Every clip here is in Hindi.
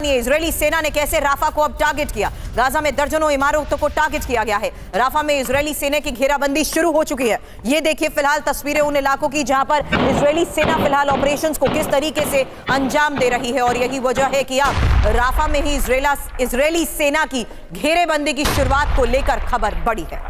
जानिए इजरायली सेना ने कैसे राफा को अब टारगेट किया। गाजा में दर्जनों इमारतों को टारगेट किया गया है। राफा में इजरायली सेना की घेराबंदी शुरू हो चुकी है। ये देखिए फिलहाल तस्वीरें उन इलाकों की जहां पर इजरायली सेना फिलहाल ऑपरेशंस को किस तरीके से अंजाम दे रही है, और यही वजह है कि अब राफा में ही इजरायली सेना की घेरेबंदी की शुरुआत को लेकर खबर बड़ी है।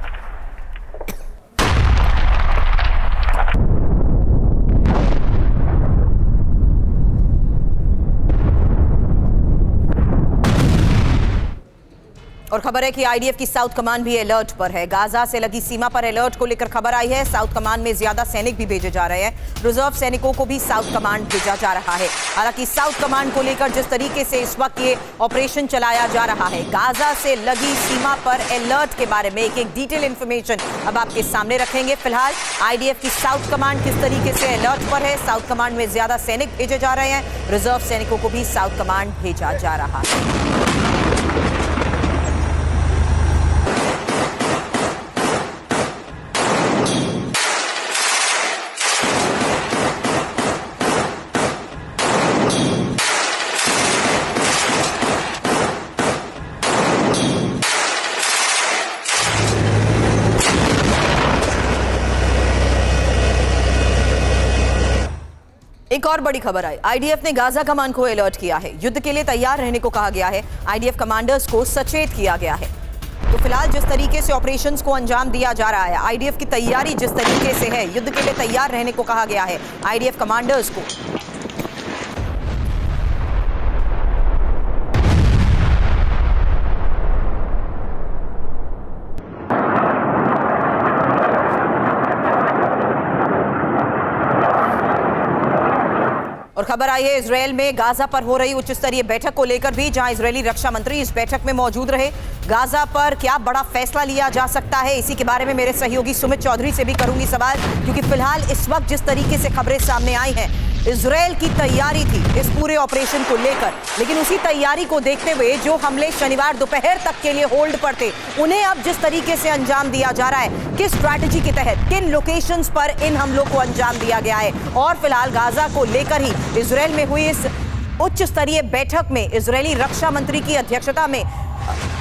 और खबर है कि आईडीएफ की साउथ कमांड भी अलर्ट पर है। गाजा से लगी सीमा पर अलर्ट को लेकर खबर आई है। साउथ कमांड में ज्यादा सैनिक भी भेजे जा रहे हैं। रिजर्व सैनिकों को भी साउथ कमांड भेजा जा रहा है। हालांकि साउथ कमांड को लेकर जिस तरीके से इस वक्त ये ऑपरेशन चलाया जा रहा है, गाजा से लगी सीमा पर अलर्ट के बारे में एक डिटेल इंफॉर्मेशन अब आपके सामने रखेंगे। फिलहाल आईडीएफ की साउथ कमांड किस तरीके से अलर्ट पर है, साउथ कमांड में ज्यादा सैनिक भेजे जा रहे हैं, रिजर्व सैनिकों को भी साउथ कमांड भेजा जा रहा है। एक और बड़ी खबर आई, आईडीएफ ने गाजा कमान को अलर्ट किया है। युद्ध के लिए तैयार रहने को कहा गया है। आईडीएफ कमांडर्स को सचेत किया गया है। तो फिलहाल जिस तरीके से ऑपरेशंस को अंजाम दिया जा रहा है, आईडीएफ की तैयारी जिस तरीके से है, युद्ध के लिए तैयार रहने को कहा गया है आईडीएफ कमांडर्स को। और खबर आई है इजरायल में गाजा पर हो रही उच्च स्तरीय बैठक को लेकर भी, जहां इजरायली रक्षा मंत्री इस बैठक में मौजूद रहे। गाजा पर क्या बड़ा फैसला लिया जा सकता है, इसी के बारे में मेरे सहयोगी सुमित चौधरी से भी करूंगी सवाल, क्योंकि फिलहाल इस वक्त जिस तरीके से खबरें सामने आई हैं, इजरायल की तैयारी थी इस पूरे ऑपरेशन को लेकर, लेकिन उसी तैयारी को देखते हुए जो हमले शनिवार दोपहर तक के लिए होल्ड पर थे, उन्हें अब जिस तरीके से अंजाम दिया जा रहा है, किस स्ट्रैटेजी के तहत किन लोकेशंस पर इन हमलों को अंजाम दिया गया है, और फिलहाल गाजा को लेकर ही इजरायल में हुई इस उच्च स्तरीय बैठक में इजरायली रक्षा मंत्री की अध्यक्षता में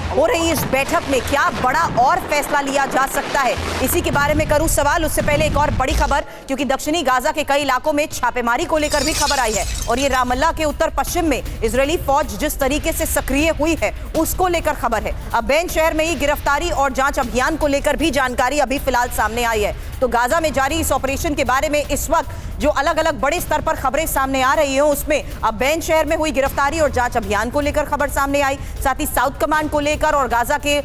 हो रही इस बैठक में क्या बड़ा और फैसला लिया जा सकता है, इसी के बारे में करूं सवाल। उससे पहले एक और बड़ी खबर, क्योंकि दक्षिणी गाजा के कई इलाकों में छापेमारी को लेकर भी खबर आई है, और ये रामल्ला के उत्तर पश्चिम में इजरायली फौज जिस तरीके से सक्रिय हुई है उसको लेकर खबर है। अब बेन शहर में ही गिरफ्तारी और जांच अभियान को लेकर भी जानकारी अभी फिलहाल सामने आई है। तो गाजा में जारी इस ऑपरेशन के बारे में इस वक्त जो अलग अलग बड़े स्तर पर खबरें सामने आ रही हैं, उसमें अब बेन शहर में हुई गिरफ्तारी और जांच अभियान को लेकर खबर सामने आई, साथ ही साउथ कमांड को लेकर और गाजा के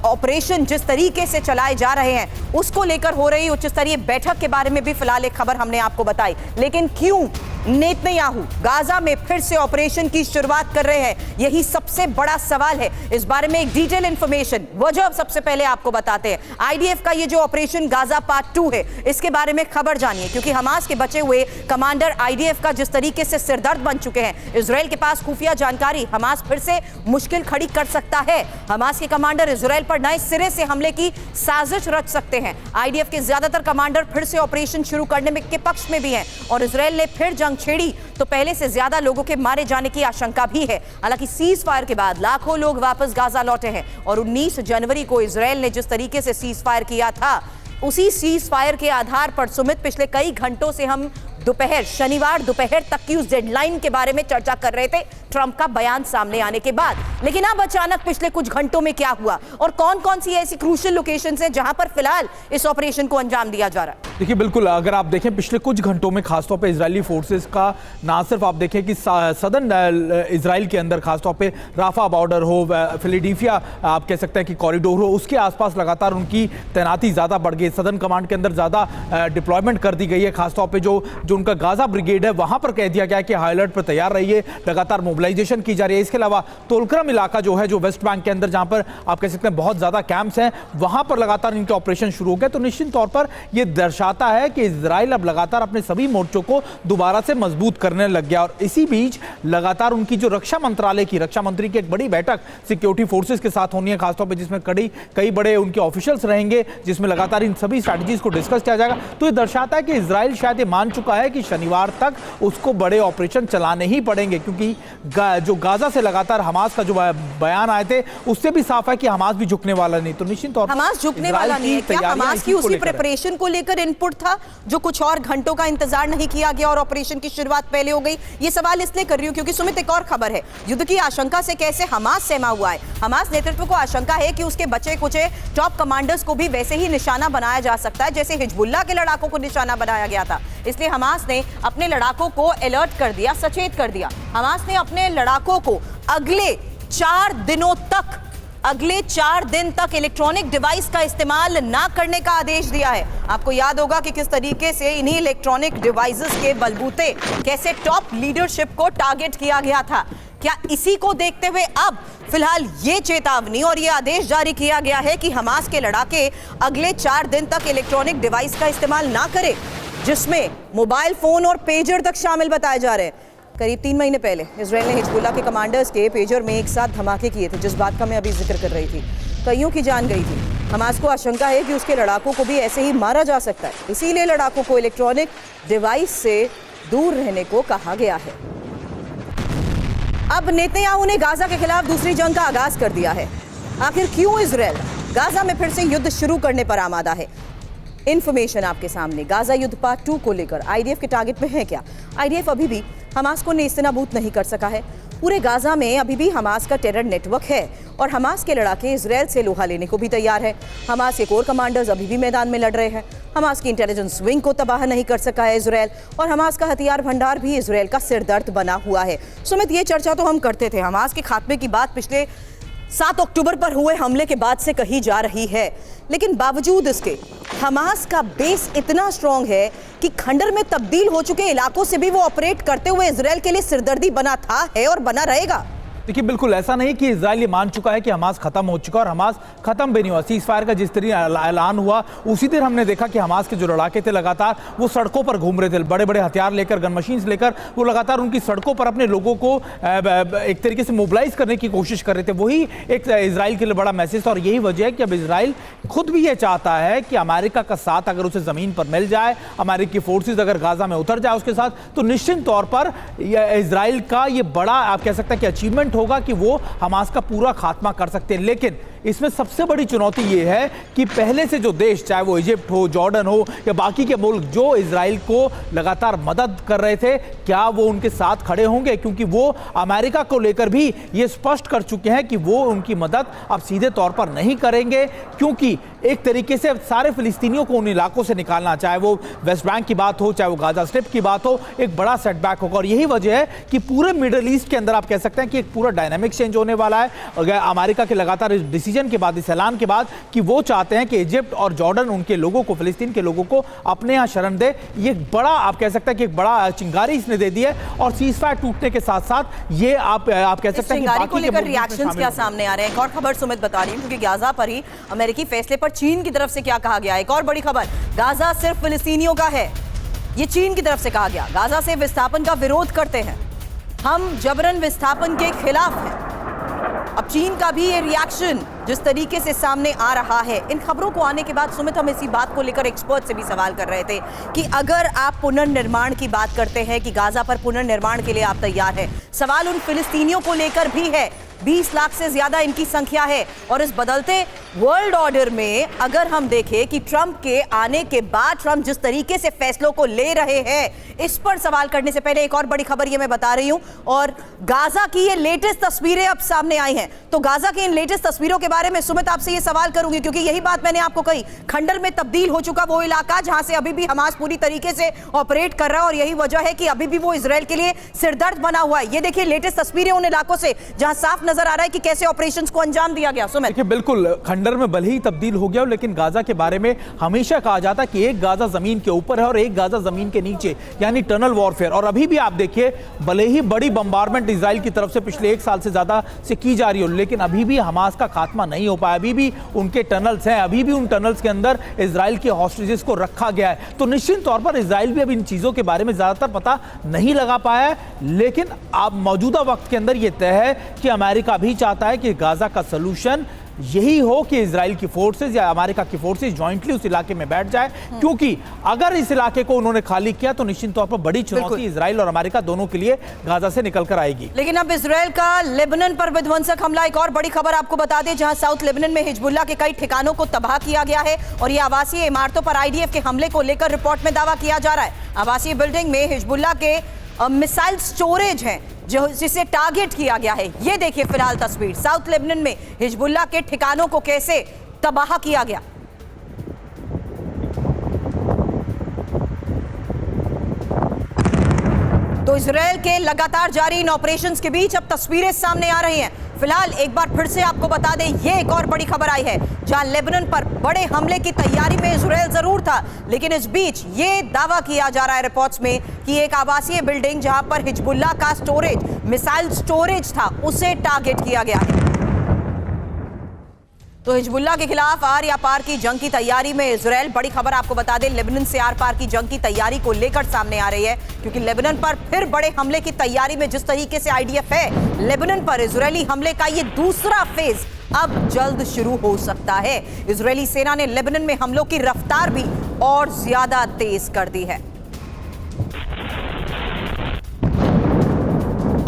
ऑपरेशन जिस तरीके से चलाए जा रहे हैं उसको लेकर हो रही उच्च स्तरीय बैठक के बारे में भी फिलहाल एक खबर हमने आपको बताई। लेकिन क्यों नेतन्याहू गाजा में फिर से ऑपरेशन की शुरुआत कर रहे हैं, यही सबसे बड़ा सवाल है। इस बारे में एक डिटेल इंफॉर्मेशन वजह सबसे पहले आपको बताते हैं। आईडीएफ का ये जो ऑपरेशन गाजा पार्ट 2 है, इसके बारे में खबर जानिए, क्योंकि हमास के बचे हुए कमांडर आईडीएफ का जिस तरीके से सिरदर्द बन चुके हैं। इजरायल के पास खुफिया जानकारी हमास फिर से मुश्किल खड़ी कर सकता है। हमास के कमांडर इजरायल पर नए सिरे से हमले की साजिश रच सकते हैं। आईडीएफ के ज्यादातर कमांडर फिर से ऑपरेशन शुरू करने के पक्ष में भी हैं, और इजरायल ने फिर जंग छेड़ी तो पहले से ज्यादा लोगों के मारे जाने की आशंका भी है। हालांकि सीज फायर के बाद लाखों लोग वापस गाजा लौटे हैं, और 19 जनवरी को इजरायल ने जिस तरीके से सीज फायर किया था, उसी सीज फायर के आधार पर सुमित पिछले कई घंटों से हम शनिवार दोपहर तक की उस डेडलाइन के बारे में चर्चा कर रहे थे, ट्रंप का बयान सामने आने के बाद। लेकिन अब अचानक पिछले कुछ घंटों में क्या हुआ, और कौन कौन सी ऐसी क्रूशियल लोकेशंस हैं जहां पर फिलहाल इस ऑपरेशन को अंजाम दिया जा रहा है? देखिए बिल्कुल, अगर आप देखें पिछले कुछ घंटों में खासतौर पे इजरायली फोर्सेस का ना सिर्फ आप देखें कि सदर्न इजराइल के अंदर खासतौर पे राफा बॉर्डर हो, फिलाडेल्फिया आप कह सकते हैं कि कॉरिडोर हो, उसके आसपास लगातार उनकी तैनाती ज़्यादा बढ़ गई। सदर्न कमांड के अंदर ज़्यादा डिप्लॉयमेंट कर दी गई है। खासतौर पर जो उनका गाजा ब्रिगेड है वहां पर कह दिया गया है कि हाई अलर्ट पर तैयार रहिए, लगातार मोबिलाइजेशन की जा रही है। इसके अलावा तोलक्रम इलाका जो है, जो वेस्ट बैंक के अंदर जहां पर आप कह सकते हैं बहुत ज्यादा कैंप्स हैं, वहां पर लगातार इनके ऑपरेशन शुरू हो गए। तो निश्चित तौर पर यह दर्शाता है कि इजराइल अब लगातार अपने सभी मोर्चों को दोबारा से मजबूत करने लग गया। और इसी बीच लगातार उनकी जो रक्षा मंत्रालय की रक्षा मंत्री की एक बड़ी बैठक सिक्योरिटी फोर्सेस के साथ होनी है, खासतौर पर जिसमें कई बड़े उनके ऑफिशियल्स रहेंगे, जिसमें लगातार इन सभी स्ट्रैटेजीज को डिस्कस किया जाएगा। तो यह दर्शाता है कि इजराइल शायद ये मान चुका है है कि शनिवार तक उसको बड़े ऑपरेशन चलाने ही पड़ेंगे, क्योंकि जो गाजा से लगातार हमास का जो बयान आए थे उससे भी साफ है कि हमास भी झुकने वाला नहीं। तो निश्चित तौर पर हमास झुकने वाला नहीं है। क्या हमास की उसी प्रिपरेशन को लेकर इनपुट था जो कुछ और घंटों का इंतजार नहीं किया गया और ऑपरेशन की शुरुआत पहले हो गई? ये सवाल इसलिए कर रही हूं क्योंकि सुमित, एक और खबर है, युद्ध की आशंका से कैसे हमास सहमा हुआ है। हमास नेतृत्व को आशंका है कि उसके बचे कुचे टॉप कमांडर्स को भी वैसे ही निशाना बनाया जा सकता है जैसे हिजबुल्लाह के लड़ाकों को निशाना बनाया गया था। इसलिए हमास ने अपने लड़ाकों को अलर्ट कर दिया, सचेत कर दिया। हमास ने अपने लड़ाकों को अगले 4 दिन तक इलेक्ट्रॉनिक डिवाइस का इस्तेमाल ना करने का आदेश दिया है। आपको याद होगा कि किस तरीके से इन्हीं इलेक्ट्रॉनिक डिवाइसेस के बलबूते कैसे टॉप लीडरशिप को टारगेट किया गया था। क्या इसी को देखते हुए अब फिलहाल ये चेतावनी और ये आदेश जारी किया गया है कि हमास के लड़ाके अगले 4 दिन तक इलेक्ट्रॉनिक डिवाइस का इस्तेमाल ना करें, जिसमें मोबाइल फोन और पेजर तक शामिल बताए जा रहे हैं? करीब 3 महीने पहले इजराइल ने हिजबुल्लाह के कमांडर्स के पेजर में एक साथ धमाके किए थे, जिस बात का मैं अभी जिक्र कर रही थी। कईयों की जान गई थी। हमास को आशंका है कि उसके लड़ाकों को भी ऐसे ही मारा जा सकता है, इसीलिए लड़ाकों को इलेक्ट्रॉनिक डिवाइस से दूर रहने को कहा गया है। अब नेतन्याहू ने गाजा के खिलाफ दूसरी जंग का आगाज कर दिया है। आखिर क्यों इजराइल गाजा में फिर से युद्ध शुरू करने पर आमादा है? इंफॉर्मेशन आपके सामने। गाजा युद्ध पार्ट 2 को लेकर आईडीएफ के टारगेट में है क्या? आईडीएफ अभी भी हमास को नेस्तनाबूद नहीं कर सका है। पूरे गाजा में अभी भी हमास का टेरर नेटवर्क है और हमास के लड़ाके इजराइल से लोहा लेने को भी तैयार है। हमास के कोर कमांडर्स अभी भी मैदान में लड़ रहे हैं। हमास की इंटेलिजेंस विंग को तबाह नहीं कर सका है इजराइल, और हमास का हथियार भंडार भी इजराइल का सिरदर्द बना हुआ है। सुमित, ये चर्चा तो हम करते थे, हमास के खात्मे की बात पिछले 7 अक्टूबर पर हुए हमले के बाद से कही जा रही है, लेकिन बावजूद इसके हमास का बेस इतना स्ट्रांग है कि खंडर में तब्दील हो चुके इलाकों से भी वो ऑपरेट करते हुए इजराइल के लिए सिरदर्दी बना था, है और बना रहेगा। देखिए, बिल्कुल ऐसा नहीं कि इजराइल ये मान चुका है कि हमास खत्म हो चुका, और हमास खत्म भी नहीं हुआ। सीज फायर का जिस तरीके ऐलान हुआ उसी दिन हमने देखा कि हमास के जो लड़ाके थे लगातार वो सड़कों पर घूम रहे थे, बड़े बड़े हथियार लेकर, गन मशीन्स लेकर वो लगातार उनकी सड़कों पर अपने लोगों को एक तरीके से मोबिलाइज करने की कोशिश कर रहे थे। वही एक इजराइल के लिए बड़ा मैसेज था, और यही वजह है कि अब इजराइल खुद भी ये चाहता है कि अमेरिका का साथ अगर उसे जमीन पर मिल जाए, अमेरिकी फोर्सेज अगर गाजा में उतर जाए उसके साथ, तो निश्चित तौर पर इजराइल का ये बड़ा आप कह सकते हैं कि अचीवमेंट होगा कि वो हमास का पूरा खात्मा कर सकते हैं। लेकिन इसमें सबसे बड़ी चुनौती ये है कि पहले से जो देश, चाहे वो इजिप्ट हो, जॉर्डन हो या बाकी के मुल्क जो इजराइल को लगातार मदद कर रहे थे, क्या वो उनके साथ खड़े होंगे? क्योंकि वो अमेरिका को लेकर भी ये स्पष्ट कर चुके हैं कि वो उनकी मदद अब सीधे तौर पर नहीं करेंगे, क्योंकि एक तरीके से सारे फिलिस्तीनियों को उन इलाकों से निकालना, चाहे वो वेस्ट बैंक की बात हो, चाहे वो गाजा स्ट्रिप की बात हो, एक बड़ा सेटबैक होगा। और यही वजह है कि पूरे मिडल ईस्ट के अंदर आप कह सकते हैं कि एक पूरा डायनामिक चेंज होने वाला है। अमेरिका के लगातार इस डिसीजन के बाद, इस ऐलान के बाद कि वो चाहते हैं कि इजिप्ट और जॉर्डन उनके लोगों को, फिलिस्तीन के लोगों को अपने यहां शरण दे, ये बड़ा आप कह सकते हैं कि एक बड़ा चिंगारी इसने दे दी है। और सीज फायर टूटने के साथ साथ ये आप कह सकते हैं कि बाकी को लेकर रिएक्शंस क्या सामने आ रहे हैं। एक और खबर सुमित बता रही हूं, क्योंकि गाजा पर ही अमेरिकी फैसले पर चीन की तरफ से क्या कहा गया। एक और बड़ी खबर, गाजा सिर्फ फिलिस्तीनियों का है, ये चीन की तरफ से कहा गया। गाजा से विस्थापन का विरोध करते हैं, हम जबरन विस्थापन के खिलाफ हैं। अब चीन का भी ये रिएक्शन जिस तरीके से सामने आ रहा है, इन खबरों को आने के बाद सुमित, हम इसी बात को लेकर एक्सपर्ट से भी सवाल कर रहे थे कि अगर आप पुनर्निर्माण की बात करते हैं कि गाजा पर पुनर्निर्माण के लिए आप तैयार हैं, सवाल उन फिलिस्तीनियों को लेकर भी है। 20 लाख से ज्यादा इनकी संख्या है, और इस बदलते वर्ल्ड ऑर्डर में अगर हम देखें कि ट्रंप के आने के बाद ट्रंप जिस तरीके से फैसलों को ले रहे हैं, इस पर सवाल करने से पहले एक और बड़ी खबर ये मैं बता रही हूं, और गाजा की ये लेटेस्ट तस्वीरें अब सामने आई हैं। तो गाजा की इन लेटेस्ट तस्वीरों के बारे में सुमित आपसे ये सवाल करूंगी, क्योंकि यही बात मैंने आपको कही, खंडर में तब्दील हो चुका वो इलाका जहां से अभी भी हमास पूरी तरीके से ऑपरेट कर रहा है, और यही वजह है कि अभी भी वो इजराइल के लिए सिरदर्द बना हुआ है। ये देखिए लेटेस्ट तस्वीरें उन इलाकों से जहां साफ नजर आ रहा है कि कैसे ऑपरेशंस को अंजाम दिया गया। सुमित, देखिए, बिल्कुल खंडर में भले ही तब्दील हो गया, लेकिन गाजा के बारे में हमेशा कहा जाता कि एक गाजा जमीन के ऊपर है और एक गाजा जमीन के नीचे, यानी टनल वॉरफेयर। और अभी भी आप देखिए, भले ही बड़ी बम्बारमेंट इजराइल की तरफ से पिछले 1 साल से ज्यादा से की जा रही हो, लेकिन अभी भी हमास का खात्मा नहीं हो पाया। अभी भी उनके टनल्स हैं, अभी भी उन टनल्स के अंदर इजराइल के हॉस्टेजेस को रखा गया है। तो निश्चित तौर पर इजराइल भी अब इन चीजों के बारे में ज्यादातर पता नहीं लगा पाया है, लेकिन अब मौजूदा वक्त के अंदर यह तय है कि अमेरिका भी चाहता है कि गाजा का सलूशन यही हो कि इजराइल की फोर्सेज या अमेरिका की फोर्सेज जॉइंटली उस इलाके में बैठ जाए, क्योंकि अगर इस इलाके को उन्होंने खाली किया तो निश्चित तौर पर बड़ी चुनौती इजराइल और अमेरिका दोनों के लिए गाजा से निकलकर आएगी। लेकिन अब इजराइल का लेबनान पर विध्वंसक हमला, एक और बड़ी खबर आपको बता दें, जहां साउथ लेबनान में हिजबुल्लाह के कई ठिकानों को तबाह किया गया है और ये आवासीय इमारतों पर आईडीएफ के हमले को लेकर रिपोर्ट में दावा किया जा रहा है। आवासीय बिल्डिंग में हिजबुल्लाह के मिसाइल स्टोरेज हैं जो जिसे टारगेट किया गया है। ये देखिए फिलहाल तस्वीर, साउथ लेबनान में हिजबुल्लाह के ठिकानों को कैसे तबाह किया गया। तो इजराइल के लगातार जारी इन ऑपरेशंस के बीच अब तस्वीरें सामने आ रही हैं। फिलहाल एक बार फिर से आपको बता दें, ये एक और बड़ी खबर आई है जहां लेबनान पर बड़े हमले की तैयारी में इजराइल जरूर था, लेकिन इस बीच ये दावा किया जा रहा है रिपोर्ट्स में कि एक आवासीय बिल्डिंग जहां पर हिजबुल्लाह का स्टोरेज, मिसाइल स्टोरेज था, उसे टारगेट किया गया है। तो हिजबुल्लाह के खिलाफ आर या पार की जंग की तैयारी में इजराइल, बड़ी खबर आपको बता दें, लेबनान से आर पार की जंग की तैयारी को लेकर सामने आ रही है, क्योंकि लेबनान पर फिर बड़े हमले की तैयारी में जिस तरीके से आईडीएफ है, लेबनान पर इजरायली हमले का ये दूसरा फेज अब जल्द शुरू हो सकता है। इजरायली सेना ने लेबनान में हमलों की रफ्तार भी और ज्यादा तेज कर दी है।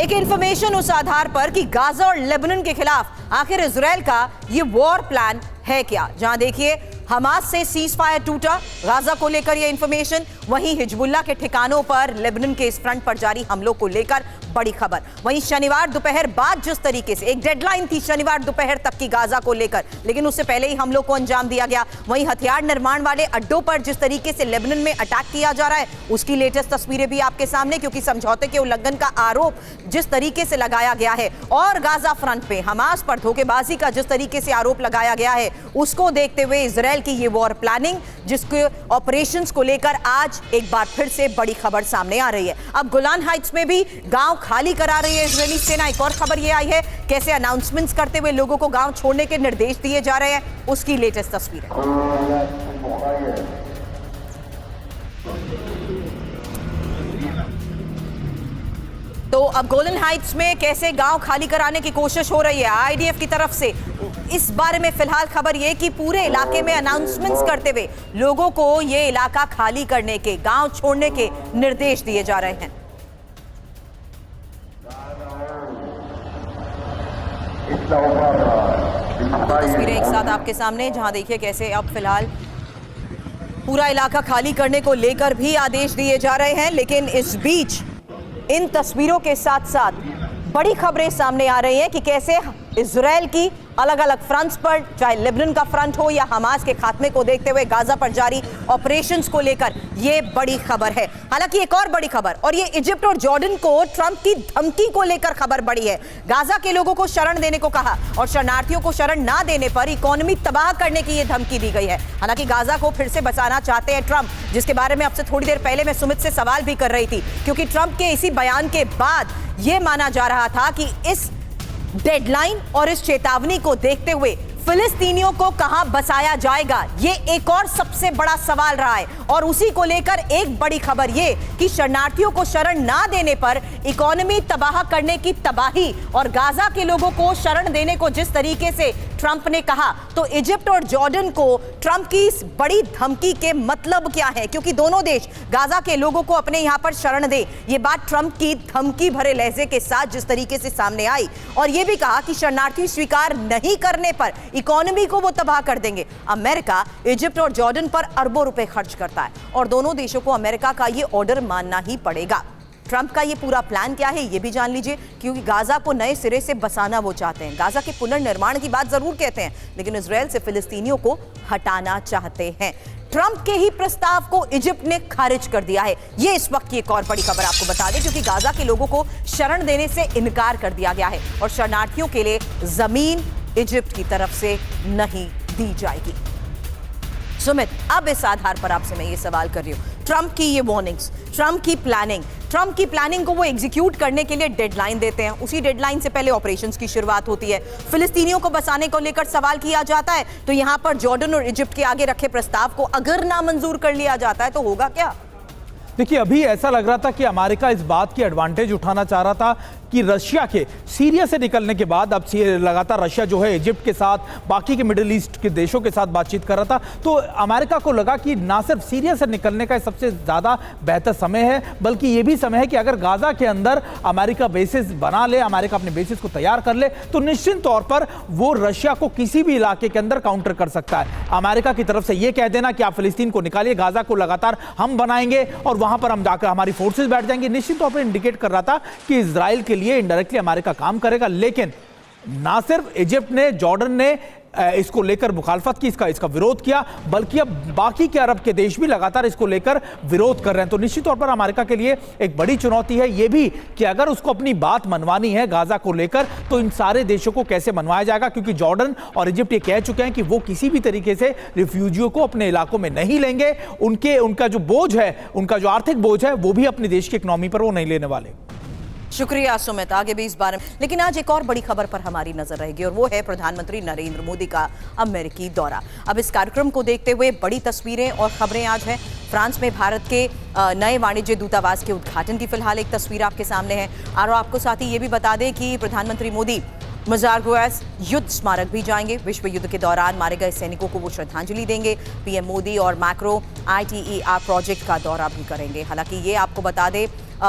एक इंफॉर्मेशन उस आधार पर कि गाजा और लेबनान के खिलाफ आखिर इजराइल का ये वॉर प्लान है क्या, जहां देखिए हमास से सीज फायर टूटा, गाजा को लेकर यह इंफॉर्मेशन, वहीं हिजबुल्लाह के ठिकानों पर लेबनान के इस फ्रंट पर जारी हमलों को लेकर बड़ी खबर। वहीं शनिवार दोपहर बाद जिस तरीके से एक डेडलाइन थी शनिवार दोपहर तक की गाजा को लेकर, लेकिन उससे पहले ही हमलों को अंजाम दिया गया। वहीं हथियार निर्माण वाले अड्डों पर जिस तरीके से लेबनान में अटैक किया जा रहा है, उसकी लेटेस्ट तस्वीरें भी आपके सामने, क्योंकि समझौते के उल्लंघन का आरोप जिस तरीके से लगाया गया है और गाजा फ्रंट पे हमास पर धोखेबाजी का जिस तरीके से आरोप लगाया गया है, उसको देखते हुए इजराइल की ये वॉर प्लानिंग, जिसके ऑपरेशंस को लेकर आज एक बार फिर से बड़ी खबर सामने आ रही है। अब गोलान हाइट्स में भी गांव खाली करा रही है इजरायली सेना। एक और खबर ये आई है, कैसे अनाउंसमेंट्स करते हुए लोगों को गांव छोड़ने के निर्देश दिए जा रहे हैं, उसकी लेटेस्ट तस्वीर है। तो अब गोलन हाइट्स में कैसे गांव खाली कराने की कोशिश हो रही है आईडीएफ की तरफ से, इस बारे में फिलहाल खबर ये कि पूरे इलाके में अनाउंसमेंट्स करते हुए लोगों को ये इलाका खाली करने के, गांव छोड़ने के निर्देश दिए जा रहे हैं। तस्वीरें एक साथ आपके सामने, जहां देखिए कैसे अब फिलहाल पूरा इलाका खाली करने को लेकर भी आदेश दिए जा रहे हैं। लेकिन इस बीच इन तस्वीरों के साथ साथ बड़ी खबरें सामने आ रही हैं कि कैसे इजराइल की अलग अलग फ्रंट्स पर, चाहे लेबनान का फ्रंट हो या हमास के खात्मे को देखते हुए गाजा पर जारी ऑपरेशंस को लेकर ये बड़ी खबर है। हालांकि एक और बड़ी खबर, और ये इजिप्ट और जॉर्डन को ट्रंप की धमकी को लेकर खबर बड़ी है। गाजा के लोगों को शरण देने को कहा और शरणार्थियों को शरण ना देने पर इकोनॉमी तबाह करने की ये धमकी दी गई है। हालांकि गाजा को फिर से बचाना चाहते हैं ट्रंप, जिसके बारे में आपसे थोड़ी देर पहले मैं सुमित से सवाल भी कर रही थी, क्योंकि ट्रंप के इसी बयान के बाद यह माना जा रहा था कि इस डेडलाइन और इस चेतावनी को देखते हुए फिलिस्तीनियों को कहां बसाया जाएगा, ये एक और सबसे बड़ा सवाल रहा है। और उसी को लेकर एक बड़ी खबर ये कि शरणार्थियों को शरण ना देने पर इकोनॉमी तबाह करने की तबाही और गाजा के लोगों को शरण देने को जिस तरीके से ट्रंप ने कहा, तो इजिप्ट और जॉर्डन को ट्रंप की इस बड़ी धमकी के मतलब क्या है, क्योंकि दोनों देश गाजा के लोगों को अपने यहां पर शरण दे, ये बात ट्रंप की धमकी भरे लहजे के साथ जिस तरीके से सामने आई, और यह भी कहा कि शरणार्थी स्वीकार नहीं करने पर इकोनॉमी को वो तबाह कर देंगे। अमेरिका इजिप्ट और जॉर्डन पर अरबों रुपए खर्च करता है और दोनों देशों को अमेरिका का ये ऑर्डर मानना ही पड़ेगा। ट्रंप का ये पूरा प्लान क्या है ये भी जान लीजिए, क्योंकि गाजा को नए सिरे से बसाना वो चाहते हैं। गाजा के पुनर्निर्माण की बात जरूर कहते हैं, लेकिन इजराइल से फिलिस्तीनियों को हटाना चाहते हैं। ट्रंप के ही प्रस्ताव को इजिप्ट ने खारिज कर दिया है। ये इस वक्त की एक और बड़ी खबर आपको बता दें, क्योंकि गाजा के लोगों को शरण देने से इनकार कर दिया गया है और शरणार्थियों के लिए जमीन इजिप्ट की तरफ से नहीं दी जाएगी। सुमित, अब इस आधार पर आपसे मैं ये सवाल कर रही हूं, ट्रंप की ये वार्निंग्स, ट्रंप की प्लानिंग को वो एग्जीक्यूट करने के लिए डेडलाइन देते हैं, उसी डेडलाइन से पहले ऑपरेशंस की शुरुआत होती है, फिलिस्तीनियों को बसाने को लेकर सवाल किया जाता है, तो यहां पर जॉर्डन और इजिप्ट के आगे रखे प्रस्ताव को अगर नामंजूर कर लिया जाता है तो होगा क्या? देखिए, अभी ऐसा लग रहा था कि अमेरिका इस बात की एडवांटेज उठाना चाह रहा था कि रशिया के सीरिया से निकलने के बाद अब लगातार रशिया जो है इजिप्ट के साथ, बाकी के मिडिल ईस्ट के देशों के साथ बातचीत कर रहा था, तो अमेरिका को लगा कि ना सिर्फ सीरिया से निकलने का सबसे ज़्यादा बेहतर समय है, बल्कि ये भी समय है कि अगर गाजा के अंदर अमेरिका बेसिस बना ले, अमेरिका अपने बेसिस को तैयार कर ले, तो निश्चित तौर पर वो रशिया को किसी भी इलाके के अंदर काउंटर कर सकता है। अमेरिका की तरफ से ये कह देना कि आप फिलिस्तीन को निकालिए, गाजा को लगातार हम बनाएंगे और वहां पर हम जाकर हमारी फोर्सेस बैठ जाएंगे, निश्चित तौर पर इंडिकेट कर रहा था कि इजराइल के लिए इनडायरेक्टली अमेरिका काम करेगा। लेकिन ना सिर्फ इजिप्ट ने, जॉर्डन ने इसको लेकर मुखालफत की, इसका विरोध किया, बल्कि अब बाकी के अरब के देश भी लगातार इसको लेकर विरोध कर रहे हैं। तो निश्चित तौर पर अमेरिका के लिए एक बड़ी चुनौती है ये भी कि अगर उसको अपनी बात मनवानी है गाजा को लेकर, तो इन सारे देशों को कैसे मनवाया जाएगा, क्योंकि जॉर्डन और इजिप्ट ये कह चुके हैं कि वो किसी भी तरीके से रिफ्यूजियों को अपने इलाकों में नहीं लेंगे। उनका जो बोझ है, उनका जो आर्थिक बोझ है, वो भी अपने देश की इकोनॉमी पर वो नहीं लेने वाले। शुक्रिया सुमित, आगे भी इस बारे में। लेकिन आज एक और बड़ी खबर पर हमारी नजर रहेगी और वो है प्रधानमंत्री नरेंद्र मोदी का अमेरिकी दौरा। अब इस कार्यक्रम को देखते हुए बड़ी तस्वीरें और खबरें आज हैं। फ्रांस में भारत के नए वाणिज्य दूतावास के उद्घाटन की फिलहाल एक तस्वीर आपके सामने है। और आपको साथ ही ये भी बता दें कि प्रधानमंत्री मोदी मज़ार-ए-क़ौस युद्ध स्मारक भी जाएंगे। विश्व युद्ध के दौरान मारे गए सैनिकों को वो श्रद्धांजलि देंगे। पीएम मोदी और मैक्रो ITER प्रोजेक्ट का दौरा भी करेंगे। हालांकि ये आपको बता दें,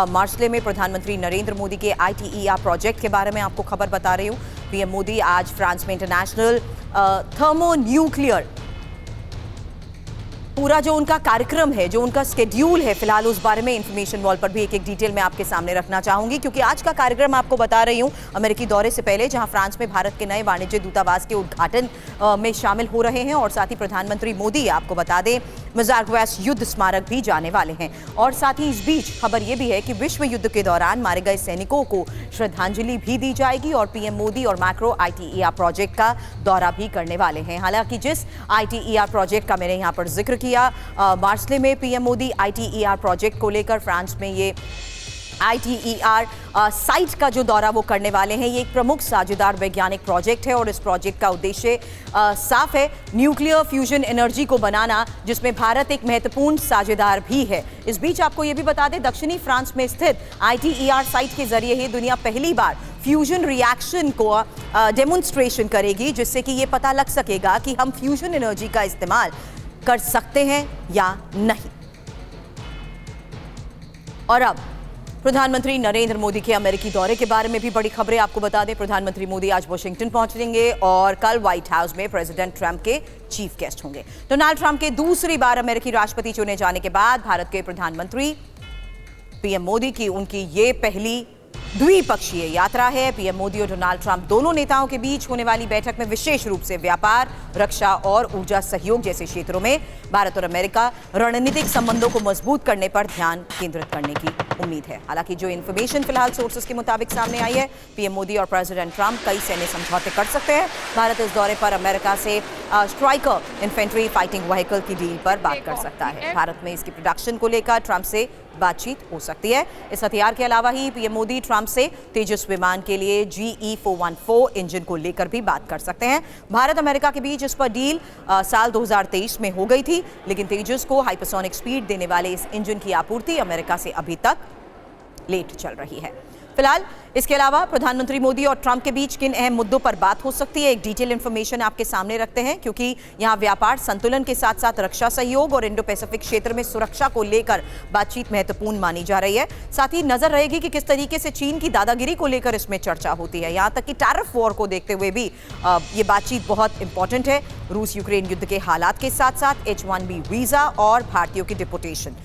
मार्सले में प्रधानमंत्री नरेंद्र मोदी के ITER प्रोजेक्ट के बारे में आपको खबर बता रही हूँ। पीएम मोदी आज फ्रांस में इंटरनेशनल थर्मोन्यूक्लियर पूरा जो उनका कार्यक्रम है, जो उनका स्केड्यूल है, फिलहाल उस बारे में इंफॉर्मेशन वॉल पर भी एक डिटेल में आपके सामने रखना चाहूंगी, क्योंकि आज का कार्यक्रम आपको बता रही हूं अमेरिकी दौरे से पहले, जहां फ्रांस में भारत के नए वाणिज्य दूतावास के उद्घाटन में शामिल हो रहे हैं। और साथ ही प्रधानमंत्री मोदी, आपको बता दें, मज़ार-ए-क़ौस युद्ध स्मारक भी जाने वाले हैं। और साथ ही इस बीच खबर यह भी है कि विश्व युद्ध के दौरान मारे गए सैनिकों को श्रद्धांजलि भी दी जाएगी और पीएम मोदी और मैक्रो ITER प्रोजेक्ट का दौरा भी करने वाले हैं। हालांकि जिस ITER प्रोजेक्ट का मैंने यहाँ पर जिक्र किया, मार्सले में पीएम मोदी ITER प्रोजेक्ट को लेकर फ्रांस में ये ITER साइट का जो दौरा वो करने वाले हैं। ये एक प्रमुख साझेदार वैज्ञानिक प्रोजेक्ट है और इस प्रोजेक्ट का उद्देश्य साफ है, न्यूक्लियर फ्यूजन एनर्जी को बनाना, जिसमें भारत एक महत्वपूर्ण साझेदार भी है। इस बीच आपको ये भी बता दें, दक्षिणी फ्रांस में स्थित ITER साइट के जरिए ही दुनिया पहली बार फ्यूजन रिएक्शन को डेमोन्स्ट्रेशन करेगी, जिससे कि ये पता लग सकेगा कि हम फ्यूजन एनर्जी का इस्तेमाल कर सकते हैं या नहीं। और अब प्रधानमंत्री नरेंद्र मोदी के अमेरिकी दौरे के बारे में भी बड़ी खबरें आपको बता दें। प्रधानमंत्री मोदी आज वाशिंगटन पहुंचेंगे और कल व्हाइट हाउस में प्रेसिडेंट ट्रंप के चीफ गेस्ट होंगे। डोनाल्ड ट्रंप के दूसरी बार अमेरिकी राष्ट्रपति चुने जाने के बाद भारत के प्रधानमंत्री पीएम मोदी की उनकी ये पहली द्विपक्षीय यात्रा है। पीएम मोदी और डोनाल्ड ट्रंप दोनों नेताओं के बीच होने वाली बैठक में विशेष रूप से व्यापार, रक्षा और ऊर्जा सहयोग जैसे क्षेत्रों में भारत और अमेरिका रणनीतिक संबंधों को मजबूत करने पर ध्यान केंद्रित करने की उम्मीद है। हालांकि जो इन्फॉर्मेशन फिलहाल सोर्सेस के मुताबिक सामने आई है, पीएम मोदी और प्रेसिडेंट ट्रंप कई सैन्य समझौते कर सकते हैं। भारत इस दौरे पर अमेरिका से स्ट्राइकर इन्फेंट्री फाइटिंग व्हीकल की डील पर बात कर सकता है। भारत में इसकी प्रोडक्शन को लेकर ट्रंप से बातचीत हो सकती है। इस हथियार के अलावा ही पीएम मोदी ट्रंप से तेजस विमान के लिए GE-414 इंजन को लेकर भी बात कर सकते हैं। भारत अमेरिका के बीच इस पर डील साल 2023 में हो गई थी, लेकिन तेजस को हाइपरसोनिक स्पीड देने वाले इस इंजन की आपूर्ति अमेरिका से अभी तक लेट चल रही है। फिलहाल इसके अलावा प्रधानमंत्री मोदी और ट्रंप के बीच किन अहम मुद्दों पर बात हो सकती है, एक डिटेल इंफॉर्मेशन आपके सामने रखते हैं, क्योंकि यहां व्यापार संतुलन के साथ साथ रक्षा सहयोग और इंडो पैसिफिक क्षेत्र में सुरक्षा को लेकर बातचीत महत्वपूर्ण मानी जा रही है। साथ ही नजर रहेगी कि किस तरीके से चीन की दादागिरी को लेकर इसमें चर्चा होती है। यहां तक कि टैरिफ वॉर को देखते हुए भी ये बातचीत बहुत इंपॉर्टेंट है। रूस यूक्रेन युद्ध के हालात के साथ साथ H-1B वीजा और भारतीयों की डिपोटेशन,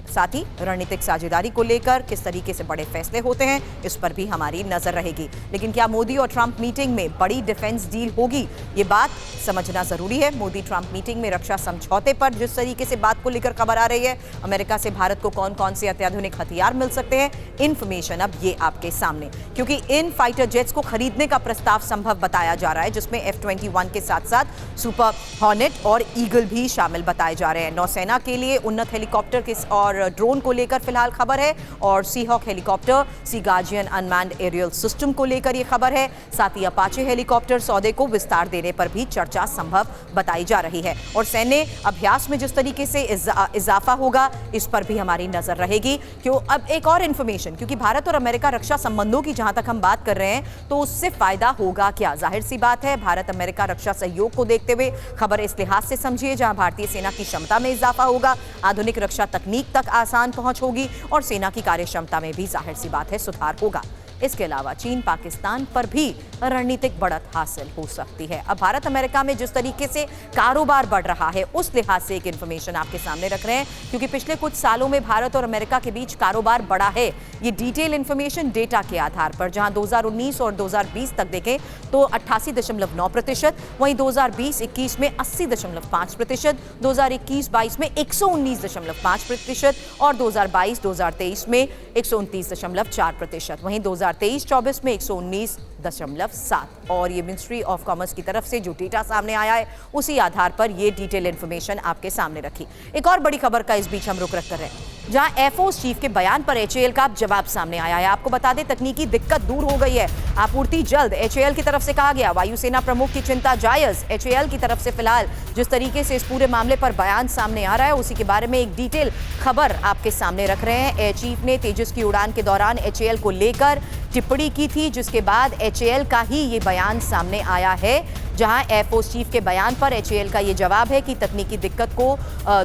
साथ ही रणनीतिक साझेदारी को लेकर किस तरीके से बड़े फैसले होते हैं, इस पर भी हमारी नजर रहेगी। लेकिन क्या मोदी और ट्रंप मीटिंग में बड़ी डिफेंस डील होगी, ये बात समझना जरूरी है। मोदी ट्रंप मीटिंग में रक्षा समझौते पर जिस तरीके से बात को लेकर खबर आ रही है, अमेरिका से भारत को कौन कौन से अत्याधुनिक हथियार मिल सकते हैं, इंफॉर्मेशन अब ये आपके सामने, क्योंकि इन फाइटर जेट्स को खरीदने का प्रस्ताव संभव बताया जा रहा है, जिसमें F-21 के साथ साथ सुपर हॉर्नेट और ईगल भी शामिल बताए जा रहे हैं। नौसेना के लिए उन्नत हेलीकॉप्टर और ड्रोन को लेकर फिलहाल खबर है, और सी हॉक हेलीकॉप्टर, सी गार्जियन अनमैन्ड एरियल सिस्टम को लेकर यह खबर है। साथ ही अपाचे हेलीकॉप्टर सौदे को विस्तार देने पर भी चर्चा संभव बताई जा रही है, और सैन्य अभ्यास में जिस तरीके से इजाफा होगा इस पर भी हमारी नजर रहेगी। क्यों अब एक और इंफॉर्मेशन, क्योंकि भारत और अमेरिका रक्षा संबंधों की जहां तक हम बात कर रहे हैं तो उससे फायदा होगा क्या? जाहिर सी बात है, भारत अमेरिका रक्षा सहयोग को देखते हुए खबर इस लिहाज से समझिए जहां भारतीय सेना की क्षमता में इजाफा होगा, आधुनिक रक्षा तकनीक तक आसान पहुंच होगी और सेना की कार्यक्षमता में भी जाहिर सी बात है सुधार होगा। इसके अलावा चीन पाकिस्तान पर भी रणनीतिक बढ़त हासिल हो सकती है। अब भारत अमेरिका में जिस तरीके से कारोबार बढ़ रहा है उस लिहाज से एक इंफॉर्मेशन आपके सामने रख रहे हैं, क्योंकि पिछले कुछ सालों में भारत और अमेरिका के बीच कारोबार बढ़ा है। ये डिटेल इंफॉर्मेशन डेटा के आधार पर, जहां 2019 और 2020 तक देखें तो 88.9%, वहीं 2020-21 में 80.5%, 2021-22 में 119.5% और 2022-23 में 129.4%, वहीं 2023-24 में 119.7। और ये मिनिस्ट्री ऑफ कॉमर्स की तरफ से जो डेटा सामने आया है उसी आधार पर ये डिटेल इंफॉर्मेशन आपके सामने रखी। एक और बड़ी खबर का इस बीच हम रुख कर रहे हैं, जहां एयरफोर्स चीफ के बयान पर एचएएल का जवाब सामने आया है। आपको बता दें, तकनीकी दिक्कत दूर हो गई है, आपूर्ति जल्द, एचएएल की तरफ से कहा गया। वायुसेना प्रमुख की चिंता जायज, एचएएल की तरफ से फिलहाल जिस तरीके से इस पूरे मामले पर बयान सामने आ रहा है उसी के बारे में एक डिटेल खबर आपके सामने रख रहे हैं। एयर चीफ ने तेजस की उड़ान के दौरान एचएएल को लेकर टिप्पणी की थी, जिसके बाद एचएएल का ही ये बयान सामने आया है, जहां एयरफोर्स चीफ के बयान पर एचएएल का ये जवाब है कि तकनीकी दिक्कत को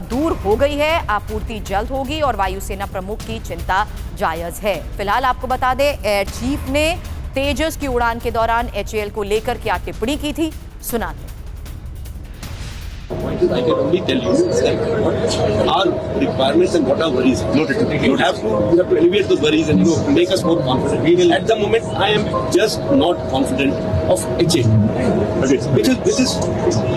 दूर हो गई है, आपूर्ति जल्द होगी और वायुसेना प्रमुख की चिंता जायज है। फिलहाल आपको बता दें, एयर चीफ ने तेजस की उड़ान के दौरान एचएएल को लेकर क्या टिप्पणी की थी, सुनाते हैं। I can only tell you that our requirements and what our worries are. You have to alleviate those worries and make us more confident. We will. At the moment, I am just not confident of HA. This is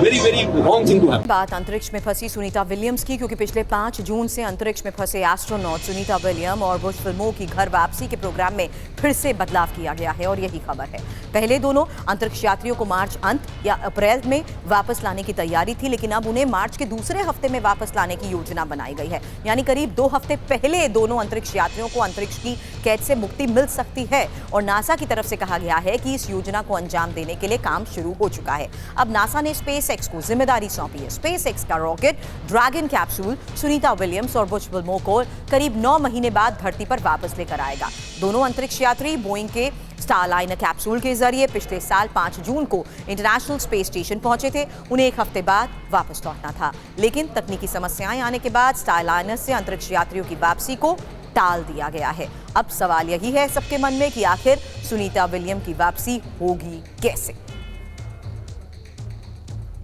very very wrong thing to happen. बात अंतरिक्ष में फंसी सुनीता विलियम्स की, क्योंकि पिछले 5 जून से अंतरिक्ष में फंसे एस्ट्रोनॉट सुनीता विलियम और बुश फिल्मों की घर वापसी के प्रोग्राम में फिर से बदलाव किया गया है, और यही खबर है। पहले दोनों अंतरिक्ष यात्रियों को मार्च अंत या अप्रैल में वापस लाने की तैयारी थी, लेकिन अब उन्हें मार्च के दूसरे हफ्ते में वापस लाने की योजना बनाई गई है। यानी करीब 2 हफ्ते पहले दोनों अंतरिक्ष यात्रियों को अंतरिक्ष की कैद से मुक्ति मिल सकती है, और नासा की तरफ से कहा गया है कि इस योजना को अंजाम देने के लिए काम शुरू हो चुका है। अब नासा ने स्पेस एक्स को जिम्मेदारी सौंपी है। स्पेस एक्स का rocket dragon capsule Sunita Williams और बुश विल्मोर को करीब 9 महीने बाद धरती पर वापस लेकर आएगा। दोनों अंतरिक्ष यात्री बोइंग के स्टारलाइनर कैप्सूल के जरिए पिछले साल 5 जून को इंटरनेशनल स्पेस स्टेशन पहुंचे थे। उन्हें 1 हफ्ते बाद वापस लौटना था, लेकिन तकनीकी समस्याएं आने के बाद स्टारलाइनर से अंतरिक्ष यात्रियों की वापसी को टाल दिया गया है। अब सवाल यही है सबके मन में कि आखिर सुनीता विलियम की वापसी होगी कैसे।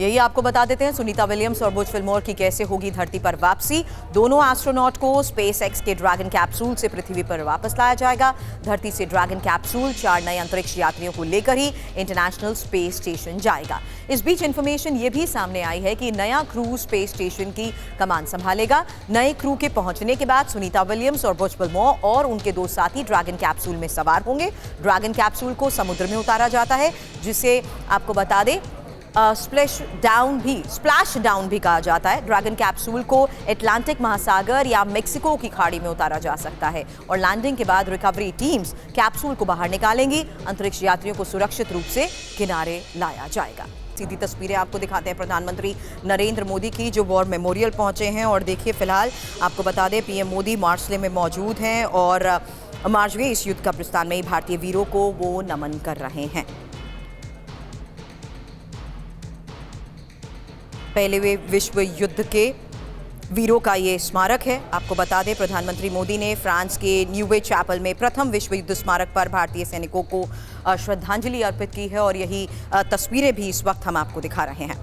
यही आपको बता देते हैं, सुनीता विलियम्स और बुश फिल्मोर की कैसे होगी धरती पर वापसी। दोनों एस्ट्रोनॉट को स्पेस एक्स के ड्रैगन कैप्सूल से पृथ्वी पर वापस लाया जाएगा। धरती से ड्रैगन कैप्सूल 4 नए अंतरिक्ष यात्रियों को लेकर ही इंटरनेशनल स्पेस स्टेशन जाएगा। इस बीच इंफॉर्मेशन ये भी सामने आई है कि नया क्रू स्पेस स्टेशन की कमान संभालेगा। नए क्रू के पहुंचने के बाद सुनीता विलियम्स और बुश फिल्मोर और उनके 2 साथी ड्रैगन कैप्सूल में सवार होंगे। ड्रैगन कैप्सूल को समुद्र में उतारा जाता है, जिसे आपको बता दें स्प्लैश डाउन भी कहा जाता है। ड्रैगन कैप्सूल को अटलांटिक महासागर या मेक्सिको की खाड़ी में उतारा जा सकता है, और लैंडिंग के बाद रिकवरी टीम्स कैप्सूल को बाहर निकालेंगी। अंतरिक्ष यात्रियों को सुरक्षित रूप से किनारे लाया जाएगा। सीधी तस्वीरें आपको दिखाते हैं प्रधानमंत्री नरेंद्र मोदी की, जो वॉर मेमोरियल पहुंचे हैं। और देखिए, फिलहाल आपको बता दें, पीएम मोदी मार्शले में मौजूद हैं और मार्चवे इस युद्ध कब्रिस्तान में भारतीय वीरों को वो नमन कर रहे हैं। पहले विश्व युद्ध के वीरों का ये स्मारक है। आपको बता दें, प्रधानमंत्री मोदी ने फ्रांस के न्यूवे चैपल में प्रथम विश्व युद्ध स्मारक पर भारतीय सैनिकों को श्रद्धांजलि अर्पित की है, और यही तस्वीरें भी इस वक्त हम आपको दिखा रहे हैं।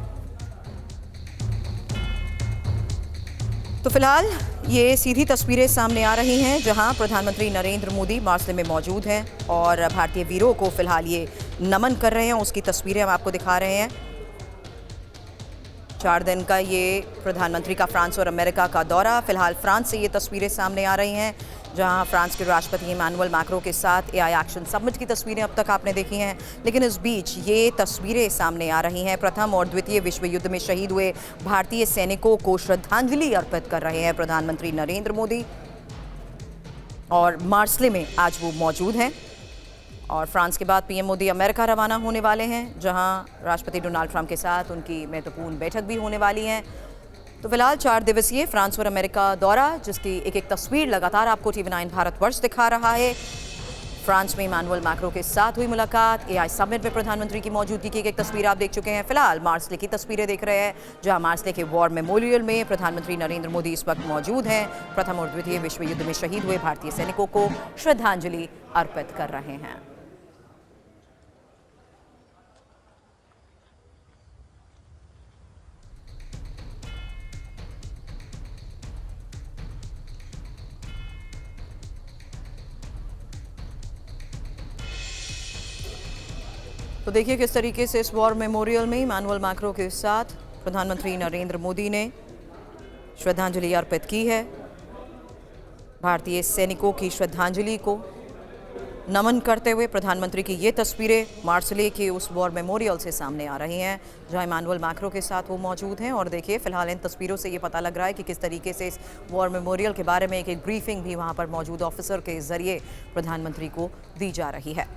तो फिलहाल ये सीधी तस्वीरें सामने आ रही हैं, जहां प्रधानमंत्री नरेंद्र मोदी मार्शले में मौजूद हैं और भारतीय वीरों को फिलहाल ये नमन कर रहे हैं। उसकी तस्वीरें हम आपको दिखा रहे हैं। 4 दिन का ये प्रधानमंत्री का फ्रांस और अमेरिका का दौरा। फिलहाल फ्रांस से ये तस्वीरें सामने आ रही हैं, जहां फ्रांस के राष्ट्रपति इमैनुअल मैक्रों के साथ एआई एक्शन समिट की तस्वीरें अब तक आपने देखी हैं, लेकिन इस बीच ये तस्वीरें सामने आ रही हैं। प्रथम और द्वितीय विश्व युद्ध में शहीद हुए भारतीय सैनिकों को श्रद्धांजलि अर्पित कर रहे हैं प्रधानमंत्री नरेंद्र मोदी। और मार्सले में आज वो मौजूद हैं। और फ्रांस के बाद पीएम मोदी अमेरिका रवाना होने वाले हैं, जहां राष्ट्रपति डोनाल्ड ट्रंप के साथ उनकी महत्वपूर्ण बैठक भी होने वाली है। तो फिलहाल 4 दिवसीय फ्रांस और अमेरिका दौरा, जिसकी एक तस्वीर लगातार आपको TV9 भारतवर्ष दिखा रहा है। फ्रांस में इमानुएल मैक्रों के साथ हुई मुलाकात, AI समिट में प्रधानमंत्री की मौजूदगी की एक तस्वीर आप देख चुके हैं। फिलहाल मार्सले की तस्वीरें देख रहे हैं, जहां मार्सले के वॉर मेमोरियल में प्रधानमंत्री नरेंद्र मोदी इस वक्त मौजूद हैं। प्रथम और द्वितीय विश्व युद्ध में शहीद हुए भारतीय सैनिकों को श्रद्धांजलि अर्पित कर रहे हैं। तो देखिए किस तरीके से इस वॉर मेमोरियल में इमानुएल मैक्रों के साथ प्रधानमंत्री नरेंद्र मोदी ने श्रद्धांजलि अर्पित की है। भारतीय सैनिकों की श्रद्धांजलि को नमन करते हुए प्रधानमंत्री की ये तस्वीरें मार्सले के उस वॉर मेमोरियल से सामने आ रही हैं, जहां इमानुएल मैक्रों के साथ वो मौजूद हैं। और देखिए फिलहाल इन तस्वीरों से ये पता लग रहा है कि किस तरीके से इस वॉर मेमोरियल के बारे में एक ब्रीफिंग भी वहां पर मौजूद ऑफिसर के जरिए प्रधानमंत्री को दी जा रही है।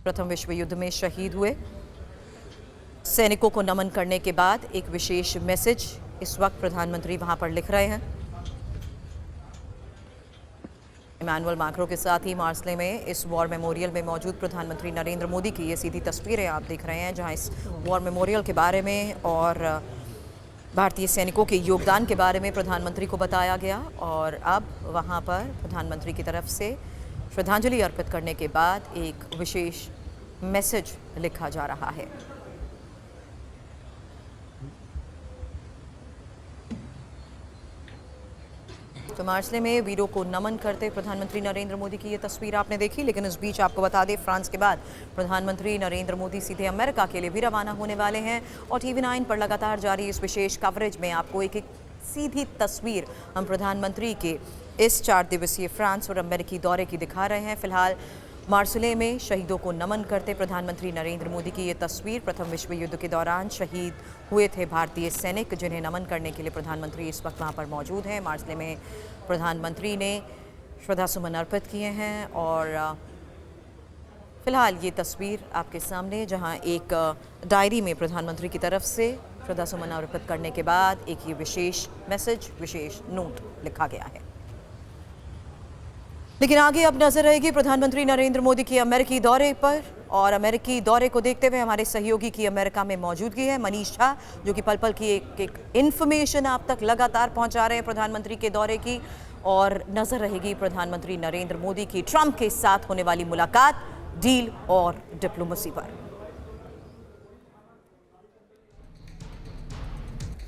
प्रथम विश्व युद्ध में शहीद हुए सैनिकों को नमन करने के बाद एक विशेष मैसेज इस वक्त प्रधानमंत्री वहां पर लिख रहे हैं। इमानुएल मैक्रों के साथ ही मार्सले में इस वॉर मेमोरियल में मौजूद प्रधानमंत्री नरेंद्र मोदी की ये सीधी तस्वीरें आप देख रहे हैं, जहां इस वॉर मेमोरियल के बारे में और भारतीय सैनिकों के योगदान के बारे में प्रधानमंत्री को बताया गया। और अब वहां पर प्रधानमंत्री की तरफ से श्रद्धांजलि अर्पित करने के बाद एक विशेष मैसेज लिखा जा रहा है। तो मार्सले में वीरों को नमन करते प्रधानमंत्री नरेंद्र मोदी की ये तस्वीर आपने देखी। लेकिन इस बीच आपको बता दें, फ्रांस के बाद प्रधानमंत्री नरेंद्र मोदी सीधे अमेरिका के लिए भी रवाना होने वाले हैं। और TV9 पर लगातार जारी इस विशेष कवरेज में आपको एक सीधी तस्वीर हम प्रधानमंत्री के इस 4 दिवसीय फ्रांस और अमेरिकी दौरे की दिखा रहे हैं। फिलहाल मार्सले में शहीदों को नमन करते प्रधानमंत्री नरेंद्र मोदी की ये तस्वीर, प्रथम विश्व युद्ध के दौरान शहीद हुए थे भारतीय सैनिक, जिन्हें नमन करने के लिए प्रधानमंत्री इस वक्त वहाँ पर मौजूद हैं। मार्सले में प्रधानमंत्री ने श्रद्धासुमन अर्पित किए हैं। और फिलहाल ये तस्वीर आपके सामने, जहाँ एक डायरी में प्रधानमंत्री की तरफ से श्रद्धासुमन अर्पित करने के बाद एक ये विशेष मैसेज, विशेष नोट लिखा गया है। लेकिन आगे अब नजर रहेगी प्रधानमंत्री नरेंद्र मोदी की अमेरिकी दौरे पर। और अमेरिकी दौरे को देखते हुए हमारे सहयोगी की अमेरिका में मौजूदगी है, मनीष झा, जो कि पल पल की एक इन्फॉर्मेशन आप तक लगातार पहुंचा रहे हैं प्रधानमंत्री के दौरे की। और नजर रहेगी प्रधानमंत्री नरेंद्र मोदी की ट्रंप के साथ होने वाली मुलाकात, डील और डिप्लोमेसी पर।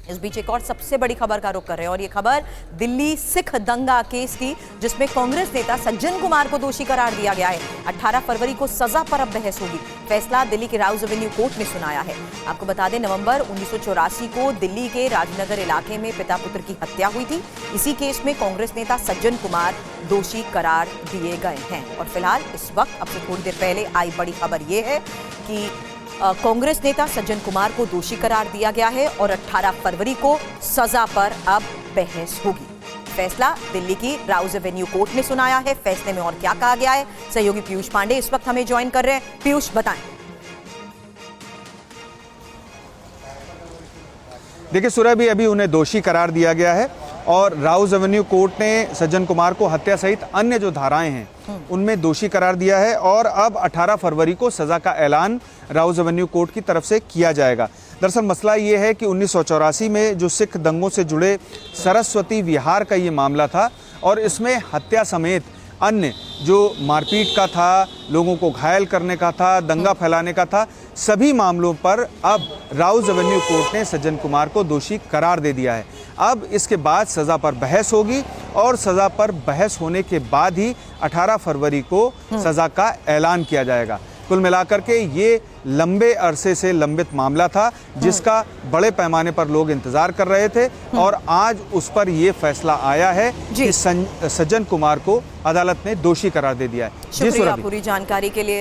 इस बीच एक और सबसे बड़ी खबर का रुख कर रहे हैं, और ये खबर दिल्ली सिख दंगा केस की, जिसमें कांग्रेस नेता सज्जन कुमार को दोषी करार दिया गया है। 18 फरवरी को सजा पर अब बहस होगी। फैसला दिल्ली के राउज एवेन्यू कोर्ट ने सुनाया है। आपको बता दें, नवंबर 1984 को दिल्ली के राजनगर इलाके में पिता पुत्र की हत्या हुई थी। इसी केस में कांग्रेस नेता सज्जन कुमार दोषी करार दिए गए हैं। और फिलहाल इस वक्त, अब से थोड़ी देर पहले आई बड़ी खबर यह है कि कांग्रेस नेता सज्जन कुमार को दोषी करार दिया गया है और 18 फरवरी को सजा पर अब बहस होगी। फैसला दिल्ली की राउज एवेन्यू कोर्ट ने सुनाया है। फैसले में और क्या कहा गया है, सहयोगी पीयूष पांडे इस वक्त हमें ज्वाइन कर रहे हैं। पीयूष, बताएं। देखिए सुरभि, अभी उन्हें दोषी करार दिया गया है और राउज एवेन्यू कोर्ट ने सज्जन कुमार को हत्या सहित अन्य जो धाराएं हैं उनमें दोषी करार दिया है। और अब 18 फरवरी को सजा का ऐलान राउज एवेन्यू कोर्ट की तरफ से किया जाएगा। दरअसल मसला ये है कि 1984 में जो सिख दंगों से जुड़े सरस्वती विहार का ये मामला था, और इसमें हत्या समेत अन्य जो मारपीट का था, लोगों को घायल करने का था, दंगा फैलाने का था, सभी मामलों पर अब राउज एवेन्यू कोर्ट ने सज्जन कुमार को दोषी करार दे दिया है। अब इसके बाद सज़ा पर बहस होगी और सज़ा पर बहस होने के बाद ही 18 फरवरी को सज़ा का ऐलान किया जाएगा। कुल मिलाकर के ये लंबे अरसे से लंबित मामला था, जिसका बड़े पैमाने पर लोग इंतजार कर रहे थे, और आज उस पर ये फैसला आया है कि सज्जन कुमार को अदालत ने दोषी करार दे दिया है। शुक्रिया पूरी जानकारी के लिए।